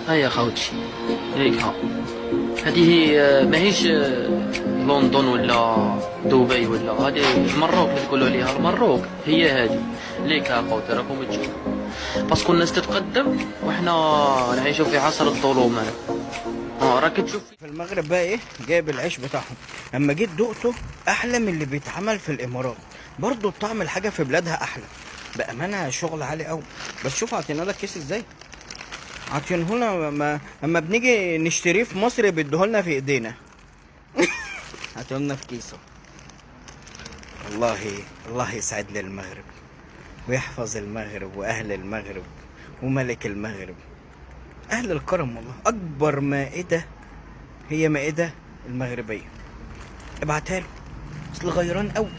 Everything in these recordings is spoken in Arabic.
هيا خوتي هيك ها. هذه ماهيش لندن ولا دبي ولا هذه المروك اللي تقولوا عليها المروك، هي هذه ليك ها خوتي راكم تشوفوا. باسكو الناس تتقدم وحنا نعيشوا في عصر الظلمات. راك تشوف في المغرب بقى ايه جايب العيش بتاعهم. اما جيت دقته احلى من اللي بيتعمل في الامارات، برضه طعم الحاجه في بلادها احلى بامانه، شغل عالي قوي. بس شوف عطينا لك كيس ازاي، عطينهولنا اما بنيجي نشتريه في مصر بيديهولنا في ايدينا. عطيهولنا في كيسه. الله يسعد لي المغرب ويحفظ المغرب واهل المغرب وملك المغرب، اهل الكرم. والله اكبر مائده هي مائده المغربيه، ابعتها له اصل غيران قوي.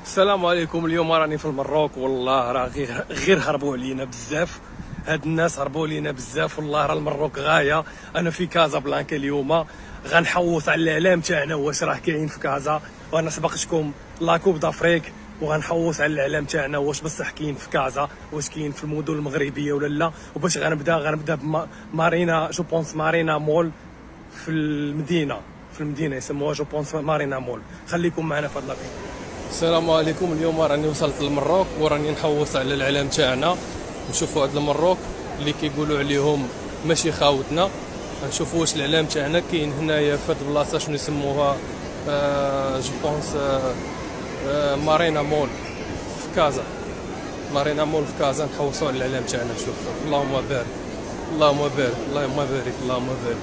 السلام عليكم. اليوم راني في المروك، والله راه غير هربوا علينا بزاف. هاد الناس هربوا علينا بزاف، والله راه المروك غايه. انا في كازابلانكا اليوم، غنحوس على الاعلام تاعنا واش راه كاين في كازا، وانا سبقتكم لاكوب دافريك، وغنحوس على الاعلام تاعنا واش بصح كاين في كازا، واش كاين في المدن المغربيه ولا لا. وباش غنبدا بمارينا، جو بونس مارينا مول في المدينه يسموها جو بونس مارينا مول. خليكم معنا في هاد الفيديو. السلام عليكم. اليوم راني وصلت للمروك وراني نحوس على الاعلام تاعنا، نشوفوا هاد المروك اللي كيقولوا عليهم ماشي خاوتنا. نشوفوا واش الاعلام تاعنا كاين هنايا في هاد البلاصه، شنو يسموها، جو بونس مارينا مول في كازا. مارينا مول في كازا، نحوسوا على الاعلام تاعنا. نشوفوا اللهم بارك اللهم بارك اللهم بارك اللهم بارك.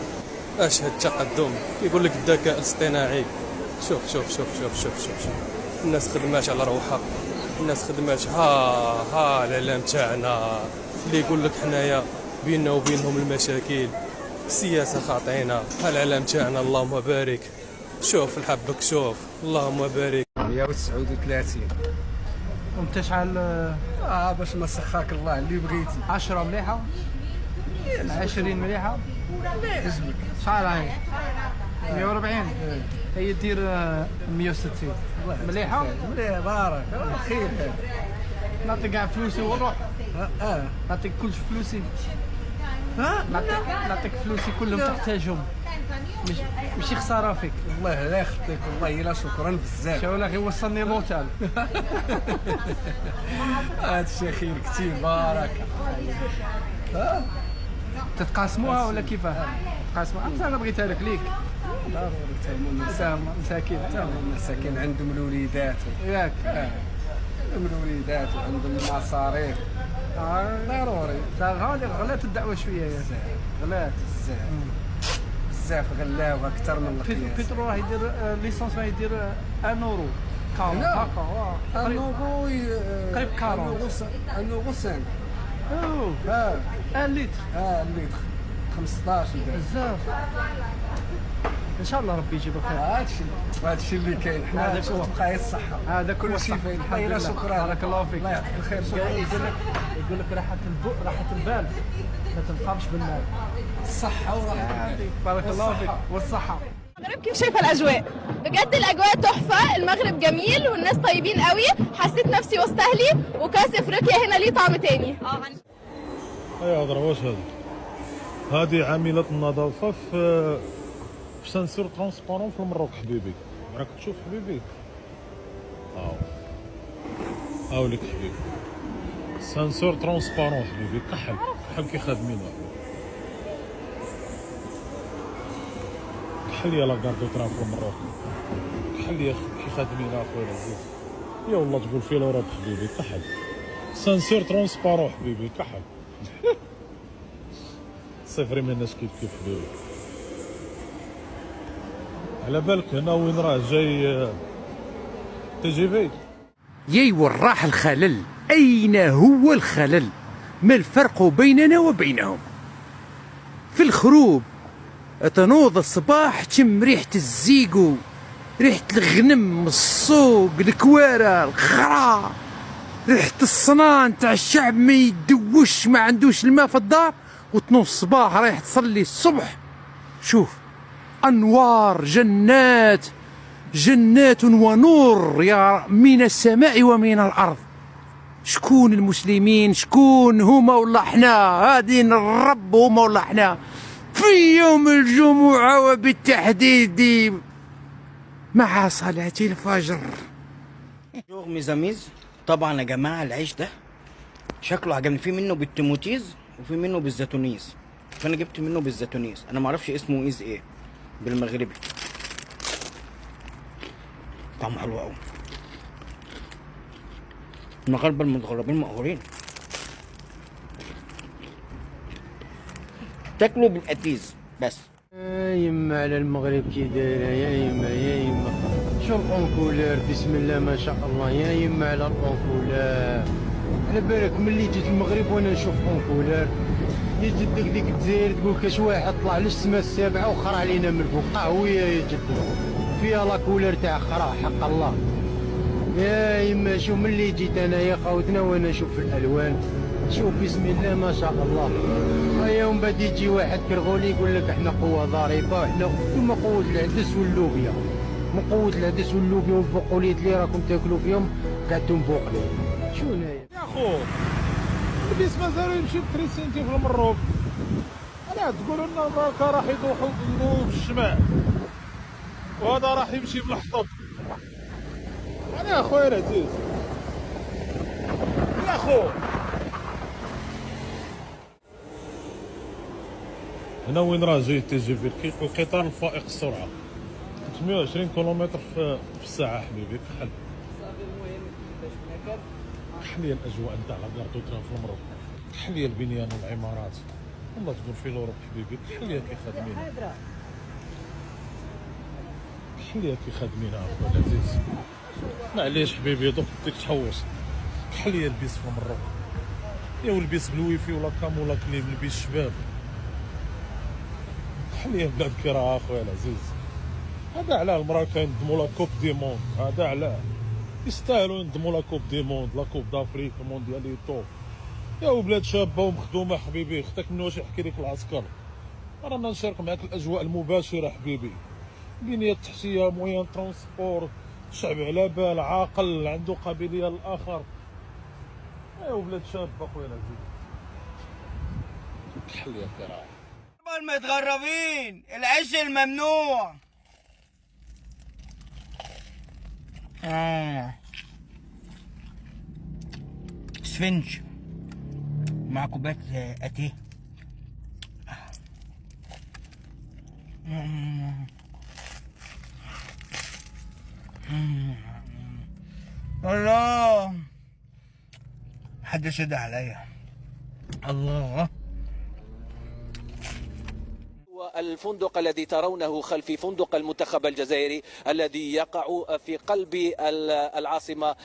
اش هاد التقدم كيقول لك الذكاء الاصطناعي. شوف شوف شوف شوف شوف شوف, شوف. الناس خدمات على روحها، الناس خدمات. ها الاعلام تاعنا اللي يقول لك حنايا بيننا وبينهم المشاكل، السياسه خاطئينا. ها الاعلام تاعنا اللهم بارك. شوف الحبك، شوف اللهم بارك. 139 وانت شحال؟ باش ما سخاك الله اللي بغيتي. 10 مليحه، 20 مليحه. يعجبك شحال هاي؟ 140. هي دير 160 مليحه. مليح بارك خير. نعطيك كاع فلوسي ونروح. نعطيك كل فلوسي. نعطيك فلوسي كلهم تحتاجهم، ماشي خساره فيك. الله لا يخطيك، والله الا شكرا بزاف. شو ولا غير وصلني لوطال. هادشي خير كثير بارك. تتقاسموها ولا كيفاه؟ تقاسموها. انا بغيتها لك ليك ضروري. مساكين مساكين عندهم الوليدات ياك، عندهم الوليدات وعندهم المصاريف. ضروري. غلات الدعوه شويه يا زلمه، غلات بزاف غلاو اكثر من القياس. بيترو راه يدير ليسونس، راه يدير 1 اورو. هكا قريب 40. 1 اورو 5. اوه 1 لتر. اللتر 15 بزاف. ان شاء الله ربي يجيب الخير. هادشي اللي كاين. حنا هذاك هو. تبقى هي الصحه، هذا كل شيء فين. الحمد لله. شكرا، بارك الله فيك. الله يعطيك الخير. يقول لك راحه البال ما تنقابش بالمال. الصحه وراحه. بارك الله فيك والصحه. المغرب كيف شايفه الاجواء؟ بجد الاجواء تحفه، المغرب جميل والناس طيبين قوي، حسيت نفسي وسط اهلي، وكاس افريقيا هنا ليه طعم تاني. اي هضره واش هذه عامله النظافه في سانسور ترونسبارون في المروك حبيبي. راك تشوف حبيبي، هاوليك حبيبي سانسور ترونسبارون حبيبي. كحل كي خادمين كحل يا لاكاردو تران في المروك. كحل يا كي خادمين اخويا العزيز. يا والله تقول في لوروب حبيبي. كحل سانسور ترونسبارون حبيبي. كحل صفري من الناس كيف حبيبي. على بالك هنا وين راه جاي تي جي في. ياي وراح الخلل، أين هو الخلل؟ ما الفرق بيننا وبينهم؟ في الخروب تنوض الصباح تشم ريحة الزيقو، ريحة الغنم، السوق، الكوارع، الخرا، ريحة الصنان تاع الشعب ما يدوش، ما عندوش الماء في الدار، وتنوض الصباح رايح تصلي الصبح. شوف أنوار، جنات ونور يا من السماء ومن الأرض. شكون المسلمين، شكون هما ولا حنا، هادي الرب هما ولا حنا في يوم الجمعة وبالتحديد مع صلاة الفجر. شوغ ميزاميز. طبعا يا جماعه العيش ده شكله عجبني، في منه بالتيموتيز وفي منه بالزيتونيز، فانا جبت منه بالزيتونيز. انا معرفش اسمه ايز ايه بالمغربي. طعمه حلو قوي. المغاربه المتغربين مقهورين. تاكلوا بالاتيز بس. يا يما على المغرب كي دايره، يا يما يا يما شو الأونكولار، بسم الله ما شاء الله، يا يما على الأونكولار. على بالك ملي جيت المغرب وانا نشوف أونكولار، يا جدك ديك الجزائر تقول كاش واحد طلع للسما السابعه وخرع علينا من الفوق، قهويه يا جدك فيها لاكولار تاع خرا حق الله. يا يما شوف ملي جيت انايا خوتنا وانا نشوف الالوان، شوف بسم الله ما شاء الله. هيا ومن بعد يجي واحد كرغولي يقول لك احنا قوه ضاربه، وحنا كما قوه العدس واللوبيا، من قوه العدس واللوبيا والبقوليات اللي راكم تاكلوا فيهم قعدتم بوقلين. شو هنايا يا خو البيس مازالو يمشي ب 3 سنتيم في المروك، انا تقولوا لنا المروكه راح يدوحوا بالشمال وهذا راح يمشي بالحطب. انا يا خويا العزيز يا خو هنا وين راه جاي تي جي في القطار الفائق السرعه 320 كيلومتر في الساعه حبيبي. كحل كحل هي الاجواء نتاع لاكارتو تران في المغرب، كحل هي البنيان والعمارات، والله تقول في لوروب حبيبي كحل هي كي خادمين، كحل هي كي خادمين اخويا العزيز. معليش حبيبي دوك بديك تحوس، كحل هي البيس في المغرب، يا والبيس بالويفي ولا كام ولا كليم البيس شباب، كحل هي بلاد كرا اخويا العزيز. هذا علاه المراكا ينظموا لا كوب دي موند، هذا علاه يستاهلوا ينظموا لا كوب دي موند، لا كوب دافريك موندياليتو. يا وبلاد شابه ومخدومه حبيبي، اختك من واش يحكي لك العسكر، رانا نشارك معاك الاجواء المباشره حبيبي. بنيه تحتيه، مويان ترونسبور، شعب على بال، عاقل، عنده قابليه للاخر. يا وبلاد شابه خويا العزيز كحل يا كرا. المتغربين العيش الممنوع. سفنج مع كوبايه اتيه. الله حد شد عليا. الله. الفندق الذي ترونه خلفي فندق المنتخب الجزائري الذي يقع في قلب العاصمة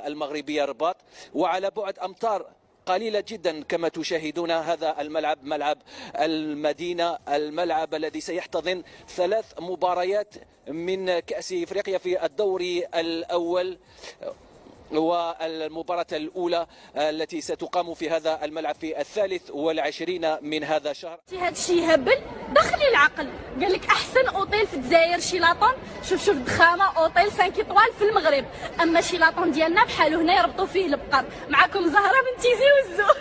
المغربية الرباط، وعلى بعد أمتار قليلة جدا كما تشاهدون هذا الملعب، ملعب المدينة، الملعب الذي سيحتضن 3 مباريات من كأس إفريقيا في الدور الأول، والمباراة الأولى التي ستقام في هذا الملعب في 23 من هذا الشهر. هذا الشيء هبل دخلي العقل، قال لك أحسن أوتيل في الجزائر شيلاطون، شوف الضخامة، أوتيل 5 إطوال في المغرب، أما شيلاطون ديالنا بحالو هنا يربطوا فيه البقر. معكم زهرة بنت تيزي وزو.